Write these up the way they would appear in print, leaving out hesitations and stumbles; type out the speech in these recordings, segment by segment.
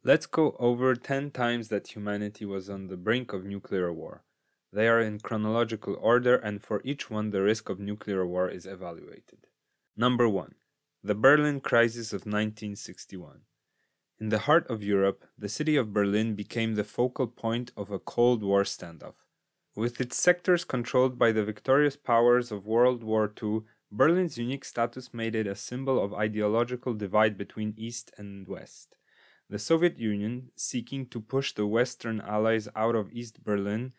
Let's go over 10 times that humanity was on the brink of nuclear war. They are in chronological order, and for each one the risk of nuclear war is evaluated. Number 1. The Berlin Crisis of 1961. In the heart of Europe, the city of Berlin became the focal point of a Cold War standoff. With its sectors controlled by the victorious powers of World War II, Berlin's unique status made it a symbol of ideological divide between East and West. The Soviet Union, seeking to push the Western Allies out of East Berlin,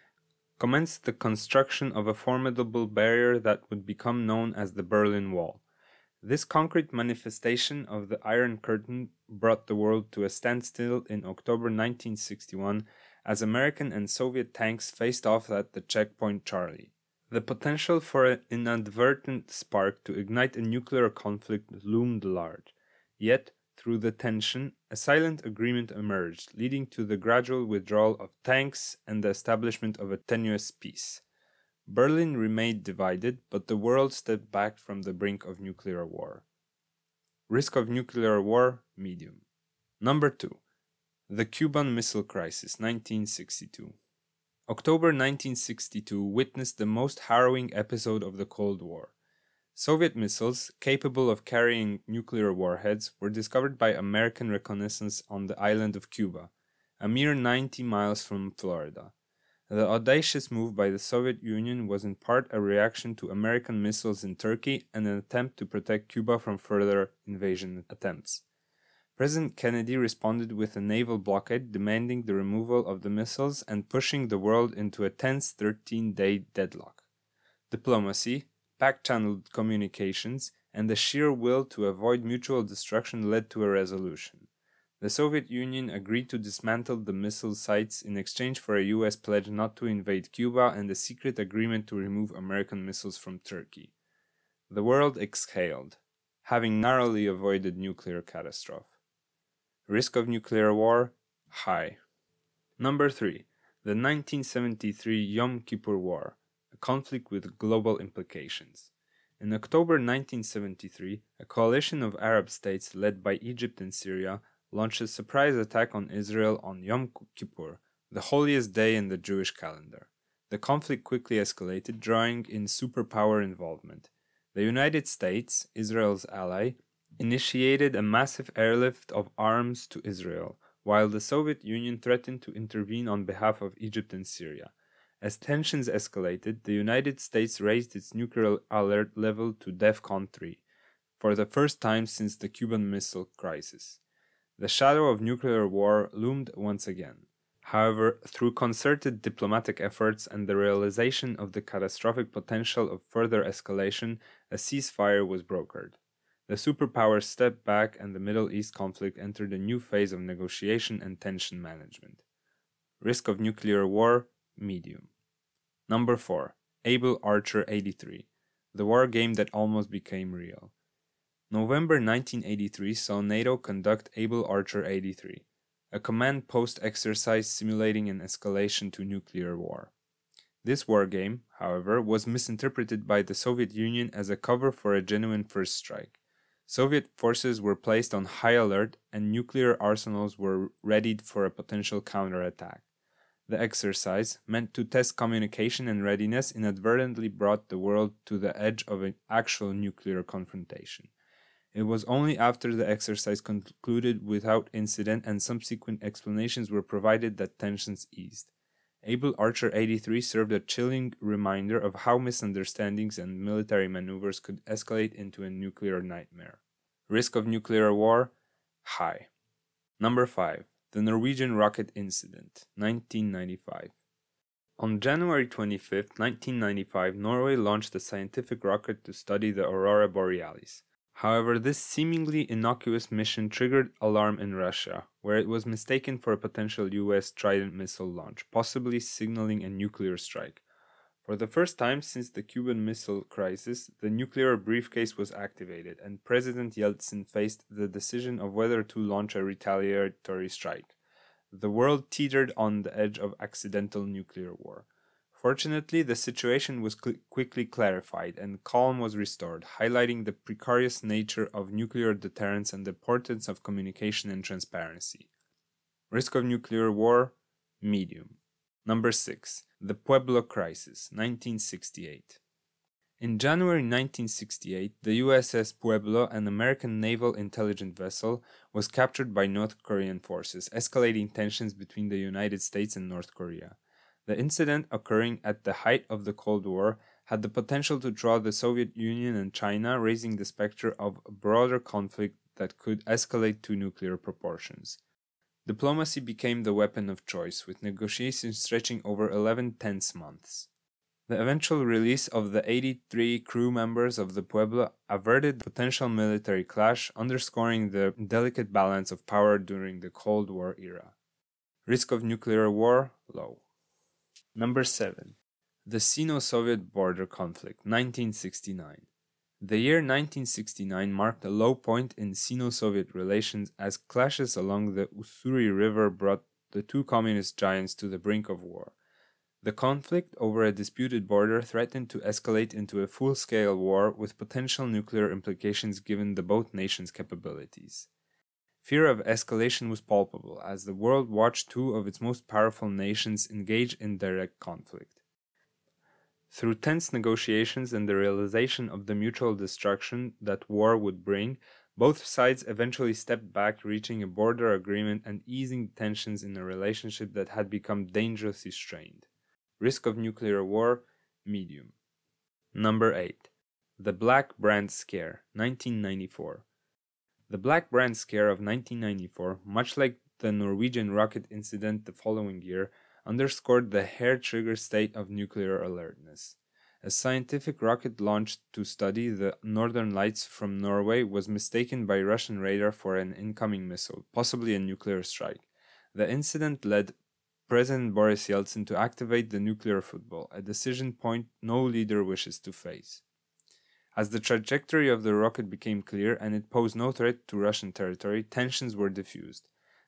commenced the construction of a formidable barrier that would become known as the Berlin Wall. This concrete manifestation of the Iron Curtain brought the world to a standstill in October 1961 as American and Soviet tanks faced off at the checkpoint Charlie. The potential for an inadvertent spark to ignite a nuclear conflict loomed large, yet through the tension, a silent agreement emerged, leading to the gradual withdrawal of tanks and the establishment of a tenuous peace. Berlin remained divided, but the world stepped back from the brink of nuclear war. Risk of nuclear war, medium. Number 2. The Cuban Missile Crisis, 1962. October 1962 witnessed the most harrowing episode of the Cold War. Soviet missiles, capable of carrying nuclear warheads, were discovered by American reconnaissance on the island of Cuba, a mere 90 miles from Florida. The audacious move by the Soviet Union was in part a reaction to American missiles in Turkey and an attempt to protect Cuba from further invasion attempts. President Kennedy responded with a naval blockade demanding the removal of the missiles and pushing the world into a tense 13-day deadlock. Diplomacy, back-channeled communications, and the sheer will to avoid mutual destruction led to a resolution. The Soviet Union agreed to dismantle the missile sites in exchange for a US pledge not to invade Cuba and a secret agreement to remove American missiles from Turkey. The world exhaled, having narrowly avoided nuclear catastrophe. Risk of nuclear war, high. Number 3. The 1973 Yom Kippur War, a conflict with global implications. In October 1973, a coalition of Arab states led by Egypt and Syria launched a surprise attack on Israel on Yom Kippur, the holiest day in the Jewish calendar. The conflict quickly escalated, drawing in superpower involvement. The United States, Israel's ally, initiated a massive airlift of arms to Israel, while the Soviet Union threatened to intervene on behalf of Egypt and Syria. As tensions escalated, the United States raised its nuclear alert level to DEFCON 3, for the first time since the Cuban Missile Crisis. The shadow of nuclear war loomed once again. However, through concerted diplomatic efforts and the realization of the catastrophic potential of further escalation, a ceasefire was brokered. The superpowers stepped back and the Middle East conflict entered a new phase of negotiation and tension management. Risk of nuclear war, medium. Number 4. AEL Archer 83, the war game that almost became real. November 1983 saw NATO conduct AEL Archer 83, a command post exercise simulating an escalation to nuclear war. This war game, however, was misinterpreted by the Soviet Union as a cover for a genuine first strike. Soviet forces were placed on high alert and nuclear arsenals were readied for a potential counterattack. The exercise, meant to test communication and readiness, inadvertently brought the world to the edge of an actual nuclear confrontation. It was only after the exercise concluded without incident and subsequent explanations were provided that tensions eased. AEL Archer 83 served a chilling reminder of how misunderstandings and military maneuvers could escalate into a nuclear nightmare. Risk of nuclear war, high. Number 5. The Norwegian Rocket Incident, 1995. On January 25, 1995, Norway launched a scientific rocket to study the aurora borealis. However, this seemingly innocuous mission triggered alarm in Russia, where it was mistaken for a potential US Trident missile launch, possibly signaling a nuclear strike. For the first time since the Cuban Missile Crisis, the nuclear briefcase was activated, and President Yeltsin faced the decision of whether to launch a retaliatory strike. The world teetered on the edge of accidental nuclear war. Fortunately, the situation was quickly clarified and calm was restored, highlighting the precarious nature of nuclear deterrence and the importance of communication and transparency. Risk of nuclear war, medium. Number 6. The Pueblo Crisis, 1968. In January 1968, the USS Pueblo, an American naval intelligence vessel, was captured by North Korean forces, escalating tensions between the United States and North Korea. The incident, occurring at the height of the Cold War, had the potential to draw the Soviet Union and China, raising the specter of a broader conflict that could escalate to nuclear proportions. Diplomacy became the weapon of choice, with negotiations stretching over 11 tense months. The eventual release of the 83 crew members of the Pueblo averted potential military clash, underscoring the delicate balance of power during the Cold War era. Risk of nuclear war, low. Number 7. The Sino-Soviet border conflict, 1969. The year 1969 marked a low point in Sino-Soviet relations as clashes along the Ussuri River brought the two communist giants to the brink of war. The conflict over a disputed border threatened to escalate into a full-scale war with potential nuclear implications given the both nations' capabilities. Fear of escalation was palpable as the world watched two of its most powerful nations engage in direct conflict. Through tense negotiations and the realization of the mutual destruction that war would bring, both sides eventually stepped back, reaching a border agreement and easing tensions in a relationship that had become dangerously strained. Risk of nuclear war, medium. Number 8. The Black Brand Scare, 1994. The Black Brand Scare of 1994, much like the Norwegian rocket incident the following year, underscored the hair-trigger state of nuclear alertness. A scientific rocket launched to study the northern lights from Norway was mistaken by Russian radar for an incoming missile, possibly a nuclear strike. The incident led President Boris Yeltsin to activate the nuclear football, a decision point no leader wishes to face. As the trajectory of the rocket became clear and it posed no threat to Russian territory, tensions were diffused.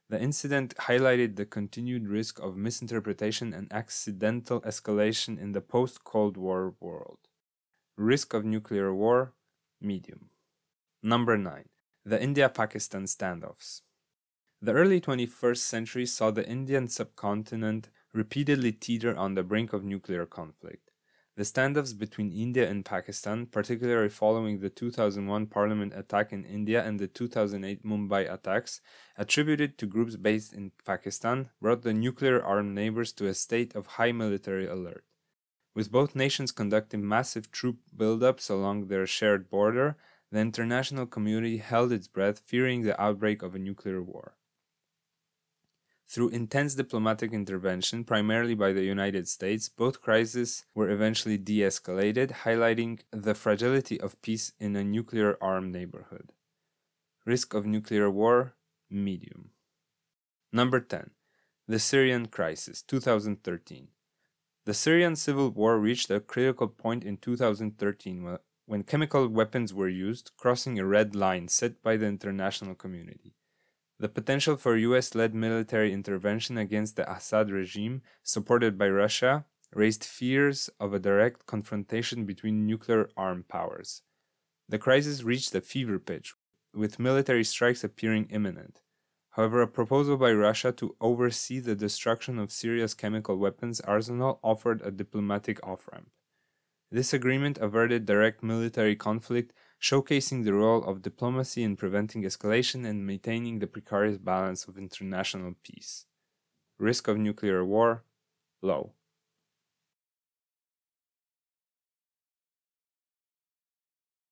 The incident highlighted the continued risk of misinterpretation and accidental escalation in the post-Cold War world. Risk of nuclear war, medium. Number 9. The India-Pakistan standoffs. The early 21st century saw the Indian subcontinent repeatedly teeter on the brink of nuclear conflict. The standoffs between India and Pakistan, particularly following the 2001 parliament attack in India and the 2008 Mumbai attacks, attributed to groups based in Pakistan, brought the nuclear-armed neighbors to a state of high military alert. With both nations conducting massive troop buildups along their shared border, the international community held its breath, fearing the outbreak of a nuclear war. Through intense diplomatic intervention, primarily by the United States, both crises were eventually de-escalated, highlighting the fragility of peace in a nuclear-armed neighborhood. Risk of nuclear war, medium. Number 10. The Syrian Crisis, 2013. The Syrian civil war reached a critical point in 2013 when chemical weapons were used, crossing a red line set by the international community. The potential for US-led military intervention against the Assad regime, supported by Russia, raised fears of a direct confrontation between nuclear-armed powers. The crisis reached a fever pitch, with military strikes appearing imminent. However, a proposal by Russia to oversee the destruction of Syria's chemical weapons arsenal offered a diplomatic off-ramp. This agreement averted direct military conflict, showcasing the role of diplomacy in preventing escalation and maintaining the precarious balance of international peace. Risk of nuclear war, low.